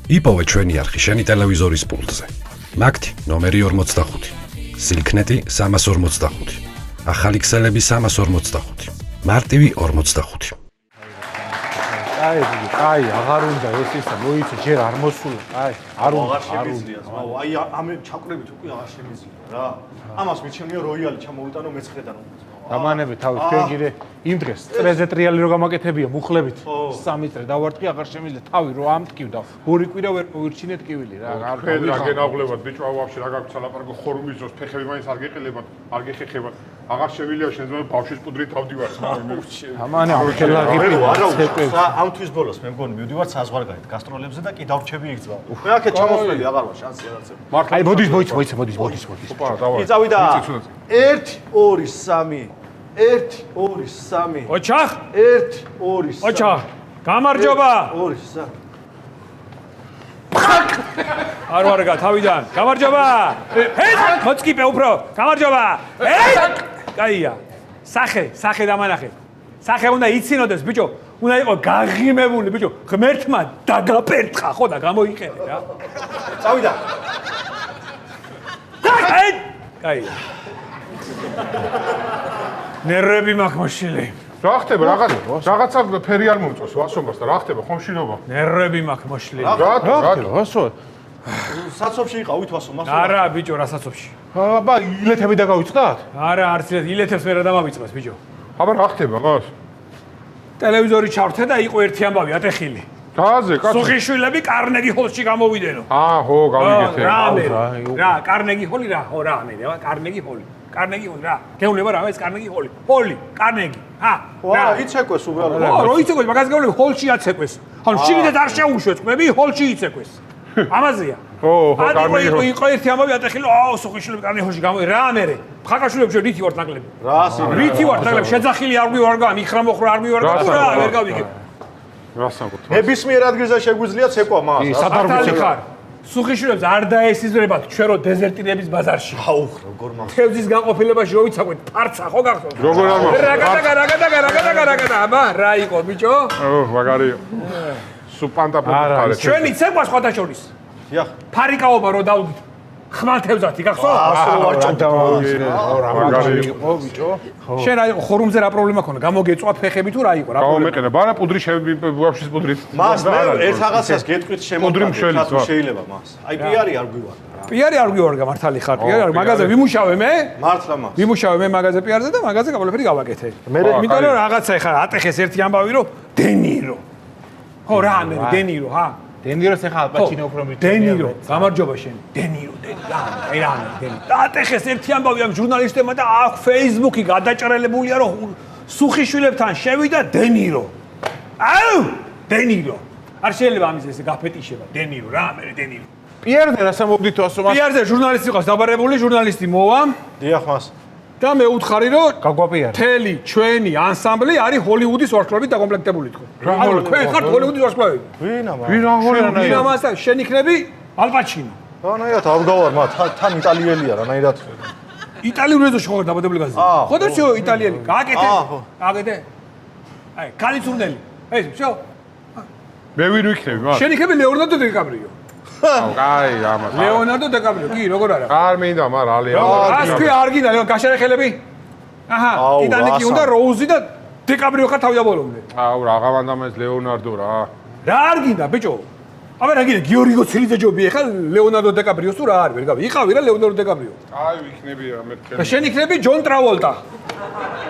იპოვე ჩვენი არხი შენი ტელევიზორის პულტზე. მაგთი ნომერი 45, სილქნეტი 345, ახალი ქსელები 345, მარტივი 45. აი, აღარ უნდა ეს ისა, მოიცე, ჯერ არ მოსულა. არ შემიძლია, აი ამ ჩაკვრებით უკვე აღარ შემიძლია რა. ამას მიჩემია როიალი ჩამოვიტანო მე-9-დან. დამანები თავი ჩვენ კიდე იმ დღეს წრეზე ტრიალი რო გამაკეთებია მუხლებით 3 წრე დავარტყი აღარ შემიძლია თავი რო ამტკივდა ორი კვირა ვერ მოვირჩინეთ კივილი რა არ ხედა გენაღლებად ბიჭო ვაფშე რა გაქვს ალაპარაკო ხორუმის დროს ფეხები მაინც არ გეყელებათ არ გეხეხებათ აღარ შევილია შეიძლება ბავშვის პუდრით თავდივარ ამანი აღქელაღი არა ამ თვის ბოლოს მე მგონი მივდივარ საზღვარგარეთ გასტროლებზე და კი დავრჩები იგზავ მე აქეთ ჩამოსვლელი აღარ ვარ შანსი არც აი მოდის მოდის ოპა დავარ იწავიდა 1 2 3 1 2 3 ოჩახ 1 2 3 ოჩახ გამარჯობა 2 3 არ ვარგა თავიდან გამარჯობა მოწკიპე უფრო გამარჯობა კაია სახე დამანახე სახე უნდა იცინოდეს ბიჭო უნდა იყო გაღიმებული ბიჭო ღმერთმა დაგაპერთხა ხო და გამოიყენე რა წავიდა კაია ნერვები მაქვს მოშილი რა ხდება რაღაცა ფერი არ მომწონს ვასომბას და რა ხდება ხომ შინობა ნერვები მაქვს მოშილი რა ვასო საცობში იყავით ვასომბას არა ბიჭო რა საცობში აბა ილეთები დაგავიწყდათ არა არც ილეთებს ვერ დამავიწყდეს ბიჭო აბა რა ხდება მას ტელევიზორი ჩავრთე და იყო ერთი ამბავი ატეხილი გაზე კაცო სუხიშვილები კარნეგი ჰოლში გამოვიდენო ხო გავიგეთ რა კარნეგი ჰოლი რა ხო რა მე კარნეგი ჰოლი რა გეუბნება რა ეს კარნეგი ჰოლი კარნეგი რა იცეკვეს უბრალოდ რა იცეკვეს მაგას გეუბნები ჰოლში აცეკვეს ანუ შიგნით არ შეუშვეს ყმები ჰოლში იცეკვეს ამაზეა ხო კარნეგი ჰოლი იყო ერთი ამბავი ატეხილი სუხიშვილები კარნეგი ჰოლში გამო რა მე ხაკაშვილებში რითი ვარ ნაკლები რითი ვარ ნაკლები შეძახილი არ გვივარგა მიხრა მოხრა არ გვივარგა რა ვერ გავიგე რასაკუთრებად ნებისმიერ ადგილზე შეგვიძლია ცეკვა მას სადარბი ხარ სუხიშვილებს არ დაესიზრებათ ჩვენ რო დეზერტირების ბაზარში აუ როგორ მაგ თევზის განყოფილებაში რო ვიცაკვეთ ფარცა ხო გახსოვთ როგორ არ რაგადა აბა რა იყო ბიჭო მაგარია სუპანტა პოპულარი ჩვენი ცეკვა სხვათა შორის დიახ ფარიკაობა რო დავდით ხმალ თევზათი გახსოვთ იყო ბიჭო შენ რა იყო ხორუმზე რა პრობლემა ქონა გამოგეწვა ფეხები თუ რა იყო რა გამომეყენა ბარა პუდრი ვაფშის პუდრით მას მე ერთ რაღაცას გეტყვით შემოგვიყვება შეიძლება მას აი პიარი არ გვივარ პიარი არ გვივარგა მართალი ხარ პიარი არ მაგაზე ვიმუშავე მე მართლა მას ვიმუშავე მე მაგაზე პიარზე და მაგაზე ყველაფერი გავაკეთე იმიტომ რომ რაღაცა ეხლა ატეხეს ერთი ამბავი რომ დენირო ხო რა მე დენირო დენიროს ეხა ალპაჩინო უფრო მით დენირო გამარჯობა შენ დენირო აი რა დენირო ატეხეს ერთი ამბავი ამ ჟურნალისტებმა და აქ Facebook-ი გადაჭრელებულია რომ სუხიშვილებთან შევიდა დენირო აუ დენირო არ შეიძლება ამის ესე გაფეტიშება დენირო რა მე დენირო პიერზე რასა მოგდით ასომას პიერზე ჟურნალისტი ყავს დაბარებული ჟურნალისტი მოვა დიახ მას და მე უთხარი რომ გაგვაპიარე თელი ჩვენი ანსამბლი არის ჰოლივუდის ვარსკვლავით დაკომპლექტებული თქო ანუ თქვენ ხართ ჰოლივუდის ვარსკვლავი ვინ ამას შენ იქნები ალპაჩინო რანაირად ავგავარ მათ თან იტალიელია რანაირად იტალიურზე ხო დაბადებული გაზი ხო და შო იტალიელი გააკეთე აი კალიცუნდელი ეს შო მე ვინ ვიქნები მას შენ იქნები ლეონარდო დიკაპრიო აი ამას ლეონარდო დიკაპრიო კი როგორ არა არ მინდა მარ ალია ას ქვია არ გინდა ლეონ გაშერეხელები აჰა ტიტანიკი უნდა როუზი და დიკაპრიო ხარ თავდაბოლომდე აუ რაღაცა ეს ლეონარდო რა რა არ გინდა ბიჭო აბა რა გინდა გიორგი გოცელიძე ჯობი ახლა ლეონარდო დიკაპრიოს თუ რა არის ვერ გავი იყავი რა ლეონარდო დიკაპრიო აი ვიქნები რა მეთქე და შენ იქნები ჯონ ტრავოლტა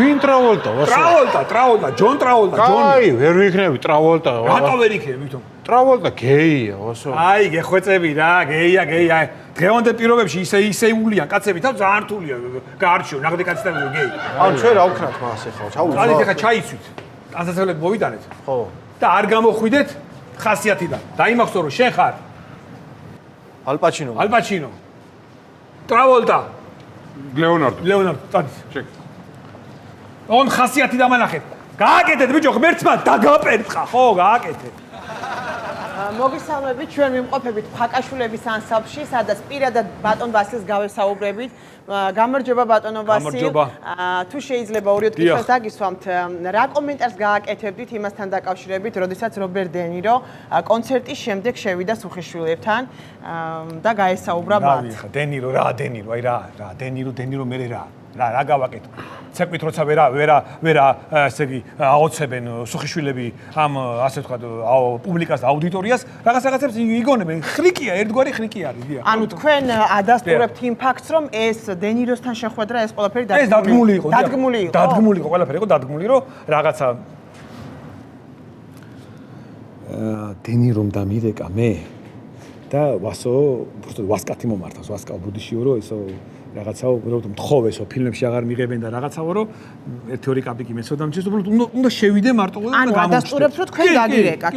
ვინ ტრავოლტა ჯონ ტრავოლტა აი ვერ ვიქნები ტრავოლტა რატო ვერ იქნები თვითონ ტრავოლტა გეია ვასო აი გეხვეწები რა გეია აი დღევანდელ პირობებში ისეულიან კაცები თავ ძალიან რთულია გაარჩიო ნაღდი კაცი და გეი ან ჩვენ რა ვქნათ მას ახლა ჩაუძვა წალით ახლა ჩაიცვით განსაცდელად მოვიტანეთ ხო და არ გამოხვიდეთ ხასიათიდან დაიმახსოვრე რომ შენ ხარ ალპაჩინო ტრავოლტა ლეონარდო წადი ჩეკ on ხასიათი დამანახეთ გააკეთეთ ბიჭო ღმერთმა დაგაპერთხა ხო გააკეთეთ მოგესალმებით, ჩვენ ვიმყოფებით ფაკაშულების ანსამბლში, სადაც პირადად ბატონ ვასილს გავესაუბრებით. გამარჯობა ბატონო ვასილ. თუ შეიძლება ორი კითხვას დაგისვამთ, რა კომენტარს გააკეთებდით იმასთან დაკავშირებით, როდესაც რობერტ დე ნირო კონცერტის შემდეგ შევიდა სუხიშვილებთან და გაესაუბრა მათ. რა დე ნირო, აი რა, დე ნირო მე რა გავაკეთო. ცეკვით როცა ვერა ესე იგი აოცებენ სუხიშვილები ამ ასე ვთქვათ პუბლიკას და აუდიტორიას რაღაცებს იგონებენ. ხრიკია, ერთგვარი ხრიკი არის, დიახ. ანუ თქვენ ადასტურებთ იმ ფაქტს, რომ ეს დე ნიროსთან შეხვედრა ეს ყველაფერი დადგმული იყო. დადგმული იყო, ყველაფერი იყო დადგმული, რომ რაღაცა დე ნირომ დამირეკა მე და ვასკათი მომართავს, ვასკა ბუდიშიო რომ ესო რაღაცაო მთხოვესო ფილმებში აღარ მიღებენ და რაღაცაო რომ ერთი-ორი კაპიკი მეცოდამ ჩეს უნდა შევიდე მარტო და ანუ ადასტურებთ რომ თქვენ დაგირეკათ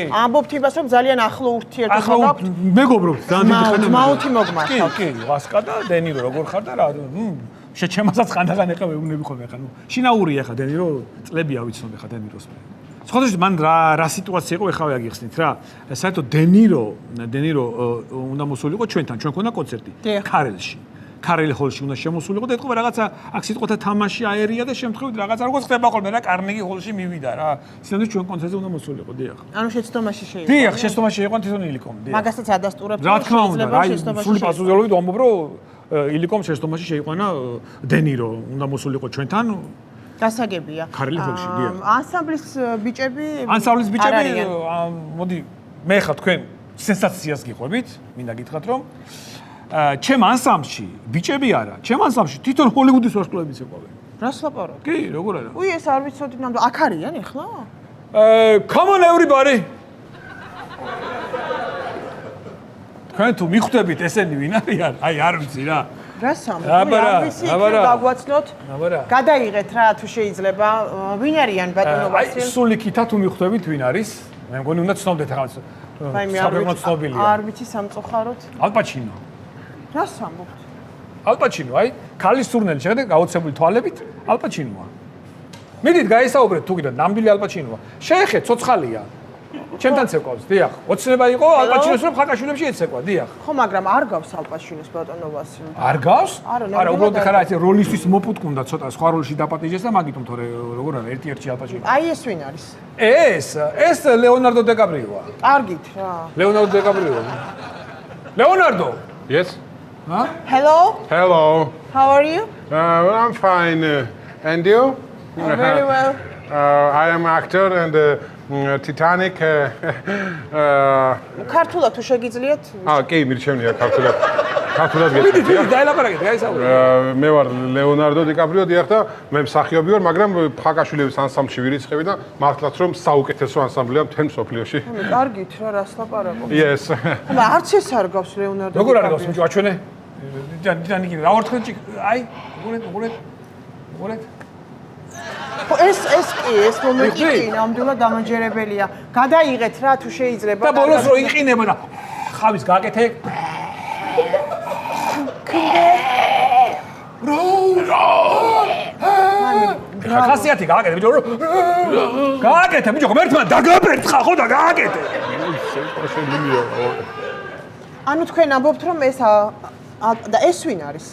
ამბობთ იმას რომ ძალიან ახლო ურთიერთობა გაქვთ მეგობრობთ ძალიან მაუთი მოგმართავს კი ვასკა და დე ნირო როგორ ხარ და რა შეჩემასაც ხანდახან ეხა ვეუბნები ხოლმე ხა შინაურია ხა დე ნირო წლებია ვიცნობ ხა დე ნიროს სხვადასხვა მან რა სიტუაცია იყო ეხავე აგიხსნით რა საერთოდ დე ნირო უნდა მოსულიყო ჩვენთან ჩვენ ქონდა კონცერტი ქარელში ქარელი ჰოლში უნდა შემოსულიყო და ეთქობა რაღაცა აქ სიტყვათა თამაში აერია და შემთხვევით რაღაცა როგორც ხდება ხოლმე რა კარნეგი ჰოლში მივიდა რა სინამდვილეში ჩვენ კონცერტზე უნდა მოსულიყო დიახ ანუ შეცდომაში შეიყვანო დიახ შეცდომაში შეიყვანო თვითონ ილიკომ დიახ მაგასაც ადასტურებთ რა თქმა უნდა აი სული პასუხისმგებლობით ვამბობ რომ ილიკომ შეცდომაში შეიყვანა დე ნირო უნდა მოსულიყო ჩვენთან გასაგებია. ქარელი ჰოლში, დიახ. ანსამბლის ბიჭები მოდი მე ხა თქვენ სენსაციას გიყვებით, მინდა გითხრათ რომ ჩემ ანსამბლში ბიჭები არა, ჩემ ანსამბლში თვითონ ჰოლივუდის ვარსკვლავებიც იყვნენ. რას ლაპარაკობ? კი, როგორ არა? უი ეს არ ვიცოდი ნამდვილად. აქ არიან ეხლა? Come on everybody. თქვენ თუ მიხვდებით ესენი ვინ არიან? აი არ ვიცი რა. რას ამბობ? გაგვაცნოთ. გადაიღეთ რა თუ შეიძლება. ვინ არიან ბატონო ვასილ? აი სული კითხა თუ მიხვდებით ვინ არის? მე მგონი უნდა ცნობდეთ რაღაც. საბერძნო ცნობილია. არ ვიცი სამწუხაროდ. ალპაჩინო. რას ამბობთ? ალპაჩინო, აი ქალის სურნელი შეხედეთ გაოცებული თვალებით ალპაჩინოა. მიდით გაესაუბრეთ თუ კიდე ნამდვილი ალპაჩინოა. შეეხეთ ცოცხალია. ჩემთან ცეკვავს, დიახ. ოცნება იყო ალპაჩინოს რომ ხაკაშვილებში ეცეკვა, დიახ. ხო, მაგრამ არ გავს ალპაჩინოს ბატონო ვასილ. არ გავს? არა, უბრალოდ ხარა ეს როლისთვის მოპუტკუნდა ცოტა სხვა როლში დაპატიჟეს და მაგიტომ თორე როგორ არა ერთ-ერთი ალპაჩინო. აი ეს ვინ არის? ეს ლეონარდო დეკაბრიოა. კარგით რა. ლეონარდო დეკაბრიო. ლეონარდო. Yes. Huh? Hello. Hello. How are you? I'm fine. And you? Very well. I am actor and Titanic. ქართულად თუ შეგიძლიათ? კი, მირჩევნია ქართულად. ქართულად მიდით, გეტყვი. დაელაპარაკეთ, გაისაუბრეთ. მე ვარ ლეონარდო დიკაპრიო დიახ და მე მსახიობი ვარ, მაგრამ ფაკაშვილების ანსამბლში ვირიცხები და მართლაც რომ საუკეთესო ანსამბლია მთელ მსოფლიოში. კარგით რა, რას ლაპარაკობ? Yes. ხომ არც ეს არ გავს ლეონარდო. როგორ არ გავს მიჭო აჩვენე? დანიკი რა ორთხელ აი, უყურეთ. ეს კი, ეს მომენტი კი ნამდვილად დამაჯერებელია. გადაიღეთ რა თუ შეიძლება. და ბოლოს რო იყინება და ხავის გააკეთე. ხასიათი გააკეთე ბიჭო. გააკეთე ბიჭო, ღმერთმა დაგაბერცხა ხო და გააკეთე. ანუ თქვენ ამბობთ რომ ეს და ეს ვინ არის?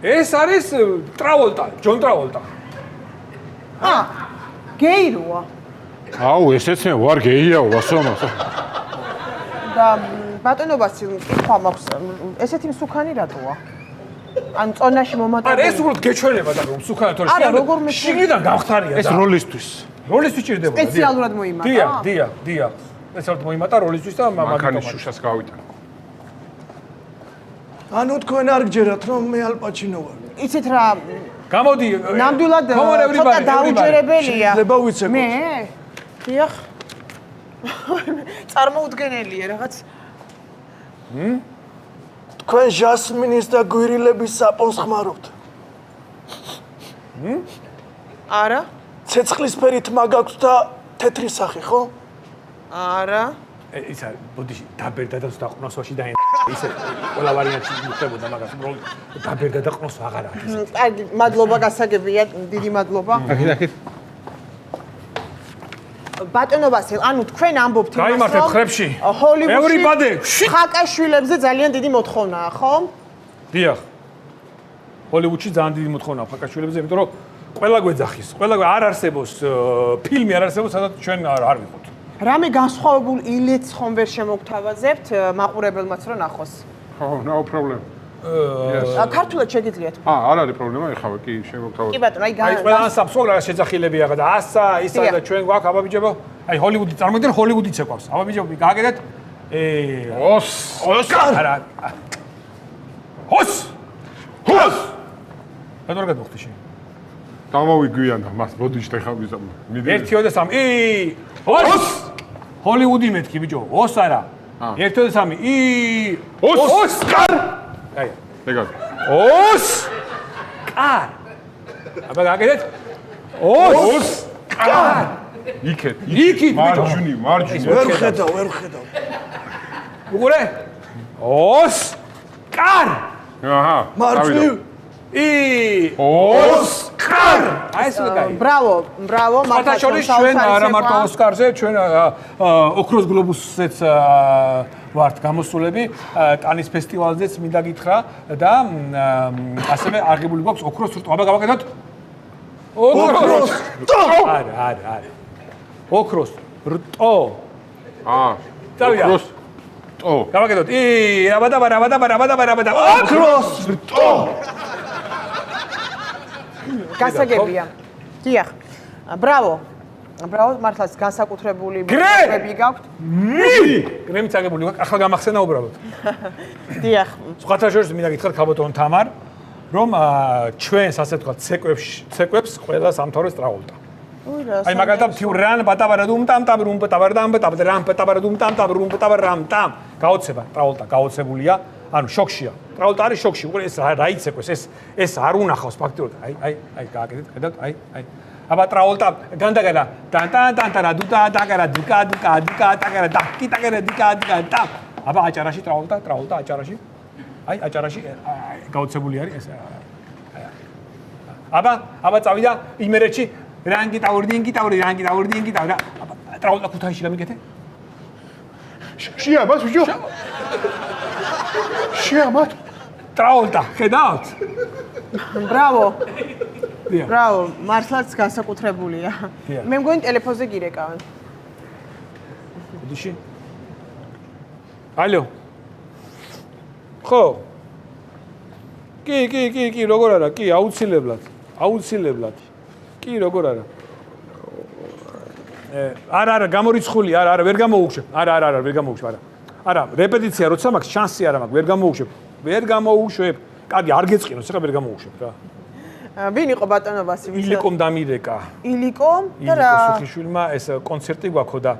ეს არის ტრავოლტა, ჯონ ტრავოლტა. გეიროა. აუ, ესეც მე ვარ გეია, ვასომა. და ბატონო ვასილ, კითხვა მაქვს, ესეთი მსუქანი რატოა? ან წონაში მომატებული. არა, ეს უბრალოდ გეჩვენება და რომ მსუქანი თორე შიგნიდან გავხთარია და. ეს როლისთვის. როლისთვის ჭირდება. სპეციალურად მოიმატა? დიახ. სპეციალურად მოიმატა როლისთვის და მანქანის შუშას გავიტან. ანუ თქვენ არ გჯერათ რომ მე ალპაჩინო ვარ. იცით რა, გამოდი. ნამდვილად ცოტა დაუჯერებელია. შეიძლება ვიცეკოთ. მე? დიახ. წარმოუდგენელია რაღაც. თქვენ ჟასმინის და გვირილების საპონს ხმარობთ. არა? ცეცხლისფერი თმა გაქვთ და თეთრი სახე, ხო? არა. ის არის, ბოდიში, დაბერდა და დაყნოსვაში და ისე ყველა ვარიანტი მოხდებოდა მაგას, უბრალოდ დაბერდა და ყნოსვა აღარ არის. კარგი, მადლობა გასაგებია, დიდი მადლობა. აქეთ. ბატონო ვასილ, ანუ თქვენ ამბობთ იმას, გაიმართეთ ხრებში. ჰოლივუდში ფაკაშვილებზე ძალიან დიდი მოთხოვნაა, ხო? დიახ. ჰოლივუდში ძალიან დიდი მოთხოვნაა ფაკაშვილებზე, იმიტომ რომ ყველა გვეძახის, ყველა არ არსებობს ფილმი არ არსებობს, სადაც ჩვენ არ ვიყოთ. რამე განსხვავებულ ილეთს ხომ ვერ შემოგთავაზებთ მაყურებელმაც რომ ნახოს? ხო, no problem. ქართულად შეგიძლიათ? არ არის პრობლემა, ეხლა კი შემოგთავაზებთ. კი ბატონო, აი ყველა სამსუა რა შეძახილები აღა და ასა ისა და ჩვენ გვაქვს აბაბიჯებო. აი ჰოლივუდი წარმოგიდგენ ჰოლივუდიც ეკვავს. აბაბიჯები გააკეთეთ ოსკარ. ჰოს! ბატონო გადმოხდი შენ. დამოვიგვიანდა მას ბოდიშ ხა ვიზამ. 1 2 3 ოს! ჰოლივუდი მეთქი ბიჭო, ოს არა. 1 2 3 ოსკარ! აი ეგად. ოსკარ! აბა გააკეთეთ ოსკარ! იქეთ იქით ბიჭო. მარჯვნივ. ვერ ხედავ. უყურე? ოსკარ! აჰა. მარჯვნივ. ოსკარ! აი ეს მაგარი. ბრავო, მართლა შორის ჩვენ არა მარტო ოსკარზე, ჩვენ ოქროს გლობუსზეც ვართ გამოსულები, ტანის ფესტივალზეც მინდა გითხრა და ასევე აღებული გვაქვს ოქროს რტო. აბა გავაკეთოთ ოქროს რტო. არა. ოქროს რტო. ოქროს რტო. გავაკეთოთ რაბადა ოქროს რტო. გასაგებია. დიახ. ბრავო, მართლაც განსაკუთრებული მოთხრობები გაქვთ. გრემიც აგებული გვაქვს, ახლა გამახსენა უბრალოდ. დიახ. სხვათა შორის მინდა გითხრათ ქალბატონ თამარ, რომ ჩვენს ასე ვთქვათ ცეკვებს ყველა სამთავროს ტრაულტა. აი მაგალითად თიურან ბატაბარადუმ ტამ რუმ ბატაბარდამ ბატაბარამ ბატაბარადუმ ტამ რუმ ბატაბარამ ტამ გაოცება ტრაულტა გაოცებულია, ანუ შოქშია. ტრაულტა არის შოქში, უყურე ეს რა იცეკვეს, ეს არ უნახავს ფაქტიურად. აი გააკეთეთ, ხედავთ, აი. აბა ტრაულტა განდაგარა ტან დუტა დაგარა დიკა ტაგარა დაკი ტაგარა დიკა ტამ. აბა აჭარაში ტრაულტა აჭარაში. აი აჭარაში გაოცებული არის ეს. აბა წავიდა იმერეთში რანგი ტაურდინგი ტრაულტა ქუთაისში გამიგეთე? შეამათ ბიჭო. შეამათ ტრაულტა, ხედავთ? ბრავო, მართლაც განსაკუთრებულია. მე მგონი ტელეფონზე გირეკავენ. ოდიში. ალო. ხო. კი, როგორ არა? კი, აუცილებლად. კი, როგორ არა? არა, გამორიცხული, არა, ვერ გამოუშვებ. არა, ვერ გამოუშვებ, არა, რეპეტიცია როცა მაქვს, შანსი არა მაქვს, ვერ გამოუშვებ. კარგი, არ გეწყინოს, ახლა ვერ გამოუშვებ რა. ვინ იყო ბატონო ვასილი? ილიკომ დამირეკა. ილიკო და რა? ილიკო სუხიშვილმა ეს კონცერტი გვაქო და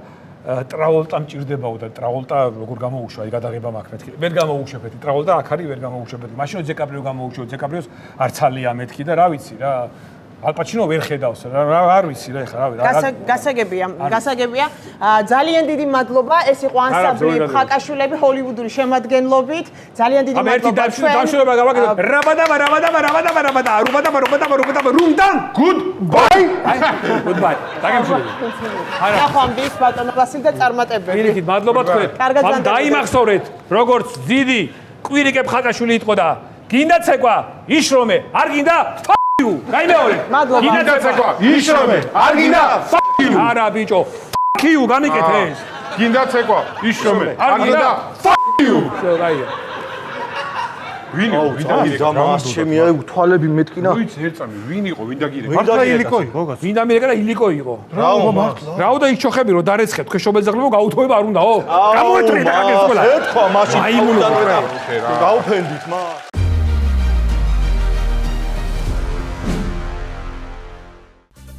ტრაულტა მჭირდებაო და ტრაულტა როგორ გამოუშვა, აი გადაღება მაქვს მეთქი. ვერ გამოუშვებთ, ტრაულტა აქ არის, ვერ გამოუშვებთ. მაშინ ძეკაპრიო გამოუშვებთ, ძეკაპრიოს არც ალია მეთქი და რა ვიცი რა. ალპაჩინო ვერ ხედავს რა არ ვიცი რა ეხლა რა გასაგებია ძალიან დიდი მადლობა ეს იყო ანსამბლი ფაკაშვილები ჰოლივუდური შემადგენლობით ძალიან დიდი მადლობა დამშვება გავაკეთოთ რაბადა რუმდან goodbye დაგემშვიდობ არა ხომდის ბატონო ვასილ და წარმატებები მირიქით მადლობა თქვენ დაიმახსოვრეთ როგორც დიდი კვირიკებ ხაკაშვილი იყო და გინდა ცეკვა იშრომე არ გინდა გაიმეორე მადლობა ცეკვა იშრომე არ გინდა არა ბიჭო you გამიკეთე ეს გინდა ცეკვა იშრომე არ გინდა you რაია ვინ იყო ვინდა მას ჩემი აი თვალები მეტკინა ვიცი ერწამი ვინ იყო ვინდა გირე მართლა ილიკო იყო ვინდა მიერეკა და ილიკო იყო რაო მართლა რაო და იქ ჩოხები რო დარეცხეთ თქვენ შობელძაღლებო გაუთხოვება არ უნდაო გამოეთრე და გაგეს ყველა ეთქვა მაშინ მაიმუნო გაუფენდით მა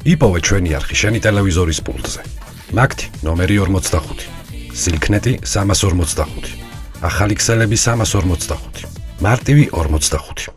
იპოვე ჩვენი არხი შენი ტელევიზორის პულტზე. მაგთი ნომერი 45. სილქნეტი 345. ახალი ქსელები 345. მარტივი 45.